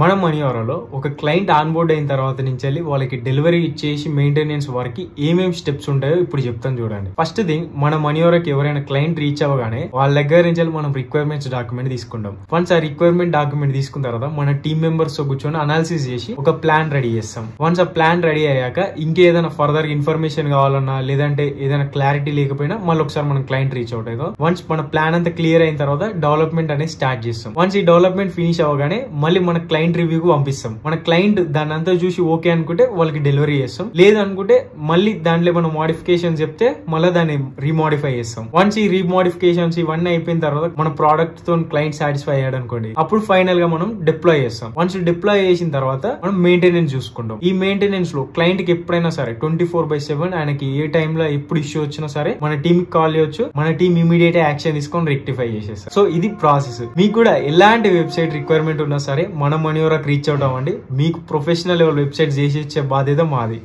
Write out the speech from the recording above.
మన మనీవరాలో ఒక client on board అయిన తర్వాత నుంచి వాళ్ళకి డెలివరీ ఇచ్చేసి మెయింటెనెన్స్ వరకు ఏమేమి స్టెప్స్ ఉంటాయో ఇప్పుడు చెప్తాను చూడండి. ఫస్ట్ థింగ్, మన మనీవరాకి ఎవరైనా క్లయింట్ రీచ్ అవ్వగానే వాళ్ళ దగ్గర నుంచి మనం రిక్వైర్మెంట్స్ డాక్యుమెంట్ తీసుకుంటాం. వన్స్ ఆ రిక్వైర్మెంట్ డాక్యుమెంట్ తీసుకున్న తర్వాత మన టీమ్ మెంబర్స్ తో కూర్చొని అనాలిసిస్ చేసి ఒక ప్లాన్ రెడీ చేస్తాం. వన్స్ ఆ ప్లాన్ రెడీ అయ్యాక ఇంకేదైనా ఫర్దర్ ఇన్ఫర్మేషన్ కావాలన్నా లేదంటే ఏదైనా క్లారిటీ లేకపోయినా మళ్ళీ ఒకసారి మనం క్లయింట్ రీచ్ అవుట్ అవుతాం. వన్స్ మన ప్లాన్ అంతా క్లియర్ అయిన తర్వాత డెవలప్మెంట్ అనేది స్టార్ట్ చేస్తాం. వన్స్ ఈ డెవలప్మెంట్ ఫినిష్ అవ్వగానే మళ్ళీ మన క్లయింట్ రివ్యూకి పంపిస్తాం. మన క్లయింట్ దాన్ని అంతా చూసి ఓకే అనుకుంటే వాళ్ళకి డెలివరీ చేస్తాం. లేదనుకుంటే మళ్ళీ దాంట్లో మనం మోడిఫికేషన్ చెప్తే మళ్ళీ దాన్ని రీమోడిఫై చేస్తాం. వన్స్ ఈ రీమోడిఫికేషన్స్ ఇవన్నీ అయిపోయిన తర్వాత మన ప్రోడక్ట్ తో క్లయింట్ సాటిస్ఫై అయ్యాడు అనుకోండి, అప్పుడు ఫైనల్ గా మనం డిప్లాయ్ చేస్తాం. వన్స్ డిప్లాయ్ చేసిన తర్వాత మనం మెయింటెనెన్స్ చూసుకుంటాం. ఈ మెయింటెనెన్స్ లో క్లయింట్ కి ఎప్పుడైనా సరే 24/7 ఆయనకి ఏ టైంలో ఎప్పుడు ఇష్యూ వచ్చినా సరే మన టీమ్ కి కాల్ చేయొచ్చు. మన టీమ్ ఇమీడియట్ యాక్షన్ తీసుకొని రెక్టిఫై చేసేస్తారు. సో ఇది ప్రాసెస్. మీకు కూడా ఎలాంటి వెబ్సైట్ రిక్వైర్మెంట్ ఉన్నా సరే మన మనీవరాకి రీచ్ అవుట్ అవ్వండి. మీకు ప్రొఫెషనల్ లెవెల్ వెబ్సైట్ చేసి ఇచ్చే బాధ్యత మాది.